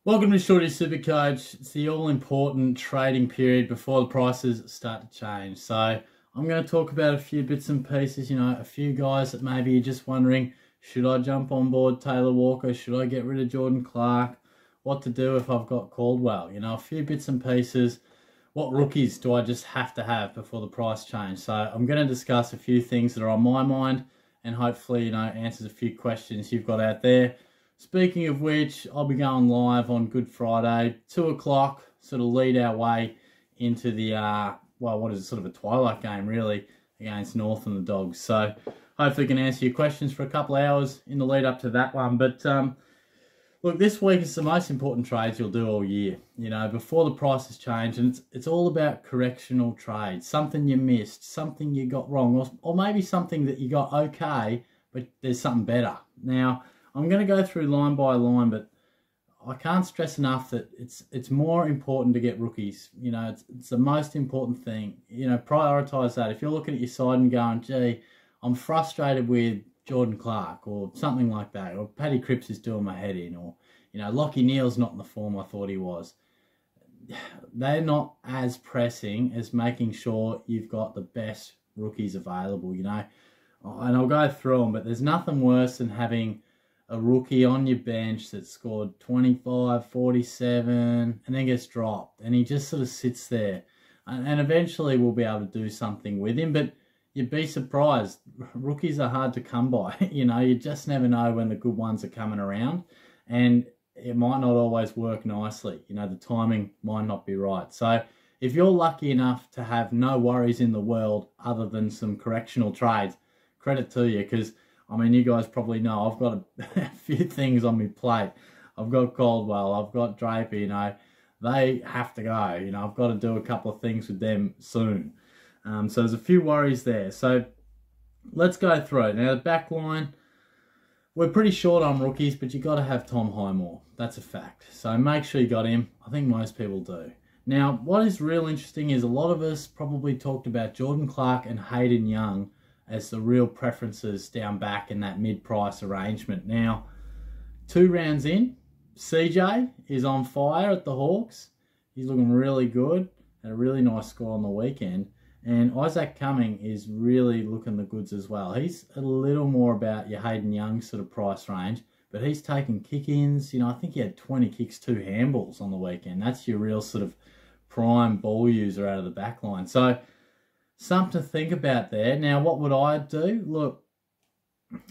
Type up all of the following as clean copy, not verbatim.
Welcome to Shorty Supercoach. It's the all-important trading period before the prices start to change. So I'm going to talk about a few bits and pieces, a few guys that maybe you're just wondering, should I jump on board Taylor Walker? Should I get rid of Jordan Clark? What to do if I've got Caldwell? A few bits and pieces. What rookies do I just have to have before the price change? So I'm going to discuss a few things that are on my mind and hopefully, answers a few questions you've got out there. Speaking of which, I'll be going live on Good Friday, 2 o'clock, sort of lead our way into the, what is it, sort of a twilight game, really, against North and the Dogs. So hopefully I can answer your questions for a couple of hours in the lead up to that one. But look, this week is the most important trades you'll do all year, before the prices change. And it's all about correctional trades, something you missed, something you got wrong, or maybe something that you got okay, but there's something better. Now, I'm going to go through line by line, but I can't stress enough that it's more important to get rookies. It's the most important thing. Prioritise that. If you're looking at your side and going, gee, I'm frustrated with Jordan Clark or something like that, or Paddy Cripps is doing my head in, or, Lockie Neal's not in the form I thought he was. They're not as pressing as making sure you've got the best rookies available, And I'll go through them, but there's nothing worse than having a rookie on your bench that scored 25, 47, and then gets dropped. And he just sort of sits there. And eventually we'll be able to do something with him. But you'd be surprised. Rookies are hard to come by. You just never know when the good ones are coming around. And it might not always work nicely. The timing might not be right. So if you're lucky enough to have no worries in the world other than some correctional trades, credit to you, because you guys probably know I've got a few things on my plate. I've got Caldwell, I've got Draper, they have to go. I've got to do a couple of things with them soon. So there's a few worries there. So let's go through it. Now, the back line, we're pretty short on rookies, but you got to have Tom Highmore. That's a fact. So make sure you got him. I think most people do. Now, what is real interesting is a lot of us probably talked about Jordan Clark and Hayden Young as the real preferences down back in that mid-price arrangement. Now, 2 rounds in, CJ is on fire at the Hawks. He's looking really good. Had a really nice score on the weekend. And Isaac Cumming is really looking the goods as well. He's a little more about your Hayden Young sort of price range, but he's taking kick-ins. I think he had 20 kicks, 2 handballs on the weekend. That's your real sort of prime ball user out of the back line. So, something to think about there. Now, what would I do? Look,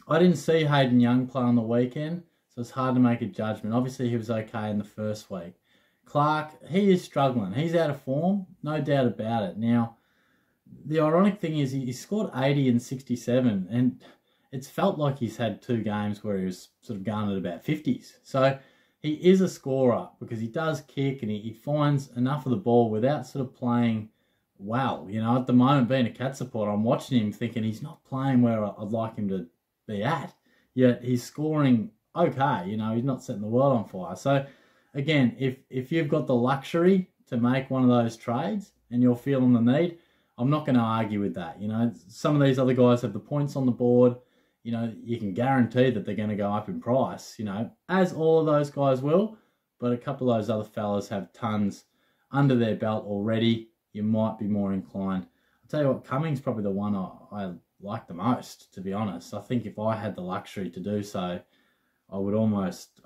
I didn't see Hayden Young play on the weekend, so it's hard to make a judgment. Obviously, he was okay in the first week. Clark, he is struggling. He's out of form, no doubt about it. Now, the ironic thing is he scored 80 and 67, and it's felt like he's had 2 games where he was sort of going at about 50s. So he is a scorer because he does kick and he finds enough of the ball without sort of playing well. At the moment, being a Cat supporter, I'm watching him thinking he's not playing where I'd like him to be at, yet he's scoring okay. He's not setting the world on fire. So, again, if you've got the luxury to make one of those trades and you're feeling the need, I'm not going to argue with that. Some of these other guys have the points on the board. You can guarantee that they're going to go up in price, as all of those guys will, but a couple of those other fellas have tons under their belt already. You might be more inclined. I'll tell you what, Cummings probably the one I like the most, to be honest. I think if I had the luxury to do so, I would almost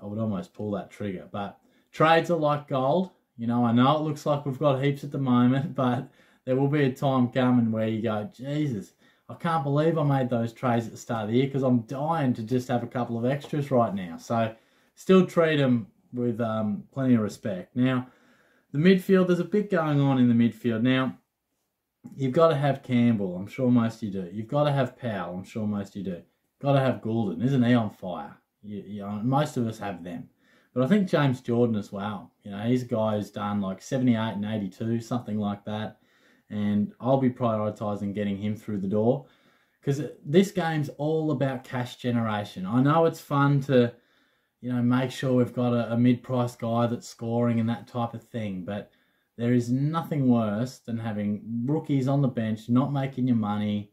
pull that trigger. But trades are like gold. I know it looks like we've got heaps at the moment, but there will be a time coming where you go, Jesus, I can't believe I made those trades at the start of the year because I'm dying to just have a couple of extras right now. So still treat them with plenty of respect. Now, the midfield, there's a bit going on in the midfield. Now, you've got to have Campbell. I'm sure most of you do. You've got to have Powell. I'm sure most of you do. Got to have Goulden. Isn't he on fire? Most of us have them. But I think James Jordan as well. He's a guy who's done like 78 and 82, something like that. And I'll be prioritising getting him through the door because this game's all about cash generation. I know it's fun to make sure we've got a mid-price guy that's scoring and that type of thing. But there is nothing worse than having rookies on the bench, not making your money,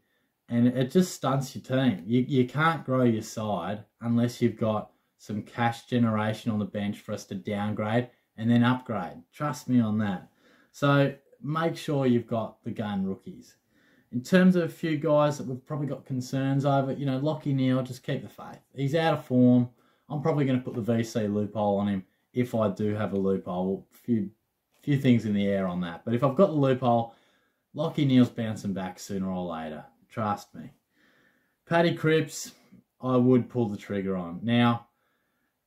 and it just stunts your team. You can't grow your side unless you've got some cash generation on the bench for us to downgrade and then upgrade. Trust me on that. So make sure you've got the gun rookies. In terms of a few guys that we've probably got concerns over, you know, Lachie Neale, just keep the faith. He's out of form. I'm probably going to put the VC loophole on him if I do have a loophole. Few things in the air on that. But if I've got the loophole, Lachie Neale's bouncing back sooner or later. Trust me. Paddy Cripps, I would pull the trigger on. Now,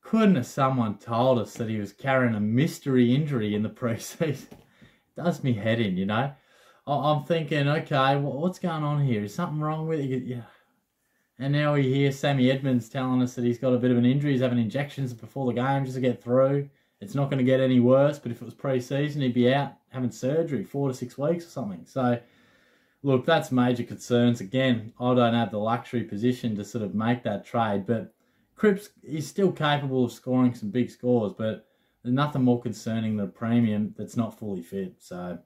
couldn't have someone told us that he was carrying a mystery injury in the preseason? Does me head in, you know. I'm thinking, okay, what's going on here? Is something wrong with it? Yeah. And now we hear Sammy Edmonds telling us that he's got a bit of an injury. He's having injections before the game just to get through. It's not going to get any worse, but if it was pre-season, he'd be out having surgery 4 to 6 weeks or something. So, look, that's major concerns. Again, I don't have the luxury position to sort of make that trade, but Cripps is still capable of scoring some big scores, but there's nothing more concerning than a premium that's not fully fit. So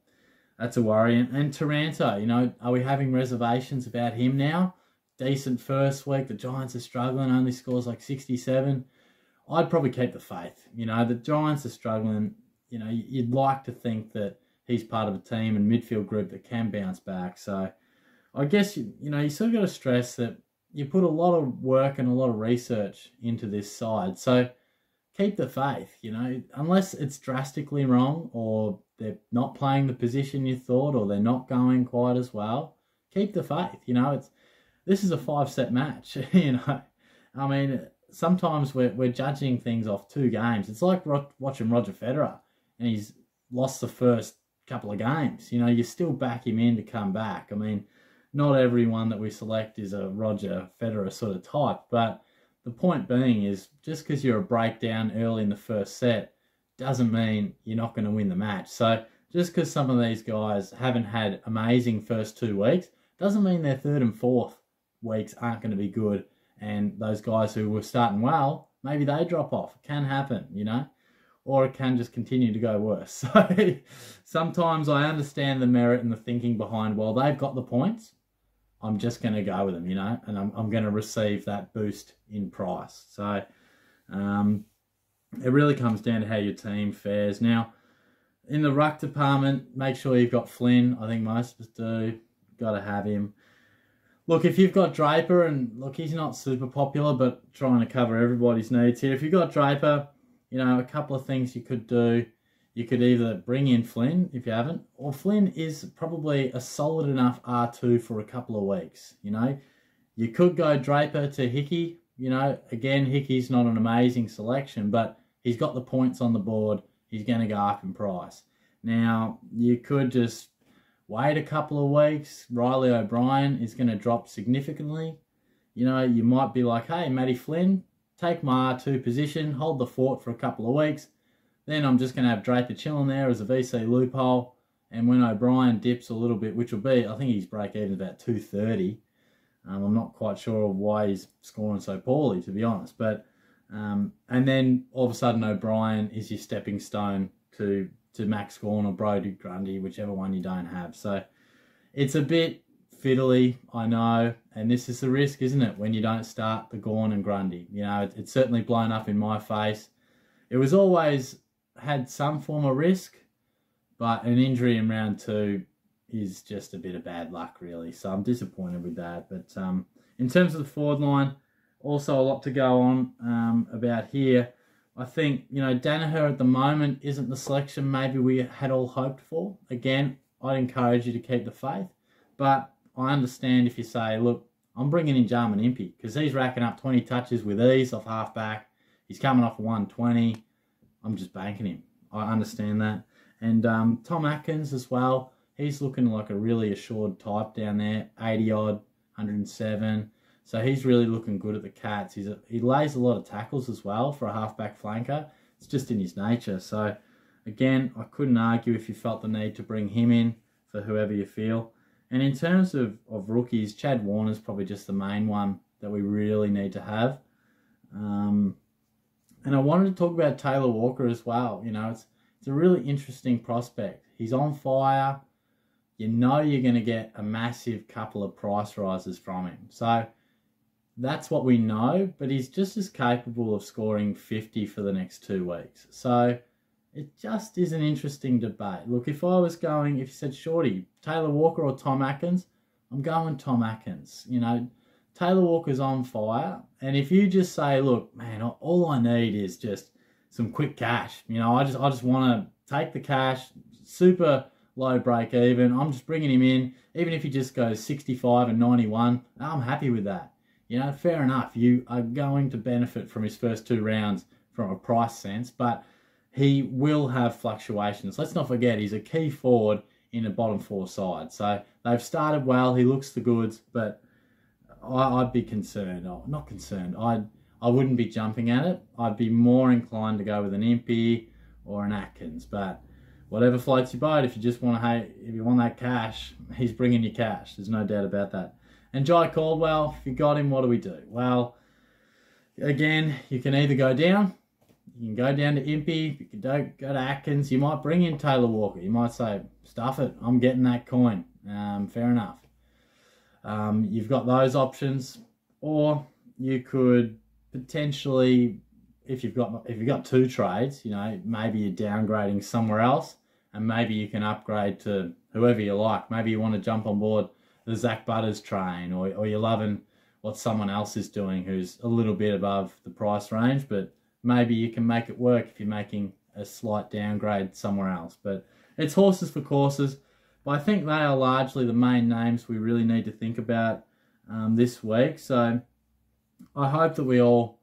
that's a worry. And Taranto, you know, are we having reservations about him now? Decent first week. The Giants are struggling, only scores like 67. I'd probably keep the faith. You know, the Giants are struggling. You know, you'd like to think that he's part of a team and midfield group that can bounce back. So I guess, you know, you sort of got to stress that you put a lot of work and a lot of research into this side. So keep the faith, you know, unless it's drastically wrong or they're not playing the position you thought or they're not going quite as well. Keep the faith. You know, this is a 5-set match, you know. I mean, sometimes we're judging things off 2 games. It's like watching Roger Federer and he's lost the first couple of games. You know, you still back him in to come back. I mean, not everyone that we select is a Roger Federer sort of type, but the point being is just because you're a breakdown early in the first set doesn't mean you're not going to win the match. So just because some of these guys haven't had amazing first 2 weeks doesn't mean their 3rd and 4th weeks aren't going to be good. And those guys who were starting well, maybe they drop off. It can happen, you know, or it can just continue to go worse. So sometimes I understand the merit and the thinking behind, well, they've got the points, I'm just going to go with them, you know, and I'm going to receive that boost in price. So it really comes down to how your team fares. Now, in the ruck department, make sure you've got Flynn. I think most of us do. Got to have him. Look, if you've got Draper, and look, he's not super popular, but trying to cover everybody's needs here. If you've got Draper, you know, a couple of things you could do. You could either bring in Flynn, if you haven't, or Flynn is probably a solid enough R2 for a couple of weeks, you know. You could go Draper to Hickey, you know. Again, Hickey's not an amazing selection, but he's got the points on the board. He's going to go up in price. Now, you could just wait a couple of weeks. Riley O'Brien is going to drop significantly. You know, you might be like, hey, Matty Flynn, take my R2 position, hold the fort for a couple of weeks. Then I'm just going to have Draper chilling there as a VC loophole. And when O'Brien dips a little bit, which will be, I think his break even about 230. I'm not quite sure why he's scoring so poorly, to be honest. But and then all of a sudden O'Brien is your stepping stone to Max Gawn or Brodie Grundy, whichever one you don't have. So it's a bit fiddly, I know. And this is the risk, isn't it, when you don't start the Gawn and Grundy. You know, it's certainly blown up in my face. It was always had some form of risk, but an injury in round 2 is just a bit of bad luck, really. So I'm disappointed with that. But in terms of the forward line, also a lot to go on about here. I think, you know, Danaher at the moment isn't the selection maybe we had all hoped for. Again, I'd encourage you to keep the faith. But I understand if you say, look, I'm bringing in Jarman Impey because he's racking up 20 touches with ease off halfback. He's coming off 120. I'm just banking him. I understand that. And Tom Atkins as well. He's looking like a really assured type down there. 80-odd, 107. So he's really looking good at the Cats. He lays a lot of tackles as well for a halfback flanker. It's just in his nature. So, again, I couldn't argue if you felt the need to bring him in for whoever you feel. And in terms of rookies, Chad Warner's probably just the main one that we really need to have. And I wanted to talk about Taylor Walker as well. You know, it's a really interesting prospect. He's on fire. You know you're going to get a massive couple of price rises from him. So That's what we know, but he's just as capable of scoring 50 for the next 2 weeks. So it just is an interesting debate. Look, if you said Shorty, Taylor Walker or Tom Atkins, I'm going Tom Atkins. You know, Taylor Walker's on fire. And if you just say, look, man, all I need is just some quick cash. You know, I just want to take the cash, super low break even. I'm just bringing him in. Even if he just goes 65 and 91, I'm happy with that. You know, fair enough. You are going to benefit from his first 2 rounds from a price sense, but he will have fluctuations. Let's not forget, he's a key forward in a bottom 4 side. So they've started well. He looks the goods, but I'd be concerned. Oh, not concerned. I wouldn't be jumping at it. I'd be more inclined to go with an Impey or an Atkins. But whatever floats your boat. If you just want to, if you want that cash, he's bringing you cash. There's no doubt about that. And Jai Caldwell, if you got him, what do we do? Well, again, you can either go down. You can go down to Impey. You can go to Atkins. You might bring in Taylor Walker. You might say, stuff it. I'm getting that coin. Fair enough. You've got those options, or you could potentially, if you've got 2 trades, you know, maybe you're downgrading somewhere else, and maybe you can upgrade to whoever you like. Maybe you want to jump on board the Zach Butters train, or you're loving what someone else is doing who's a little bit above the price range, but maybe you can make it work if you're making a slight downgrade somewhere else. But it's horses for courses. But I think they are largely the main names we really need to think about this week. So I hope that we all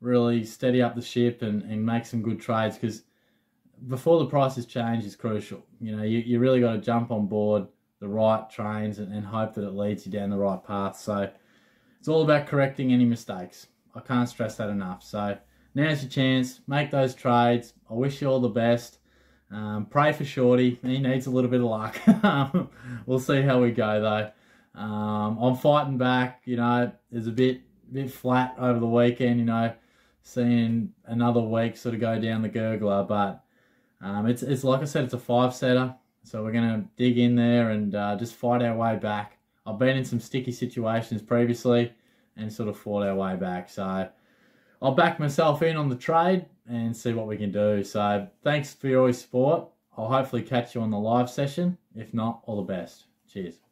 really steady up the ship and make some good trades, because before the prices change is crucial. You know, you really got to jump on board the right trains and hope that it leads you down the right path. So it's all about correcting any mistakes. I can't stress that enough. So now's your chance. Make those trades. I wish you all the best. Pray for Shorty. He needs a little bit of luck. We'll see how we go though. I'm fighting back. You know, it's a bit flat over the weekend. You know, seeing another week sort of go down the gurgler. But it's like I said, it's a 5-setter. So we're going to dig in there and just fight our way back. I've been in some sticky situations previously and sort of fought our way back. So I'll back myself in on the trade and see what we can do. So thanks for your support. I'll hopefully catch you on the live session. If not, all the best. Cheers.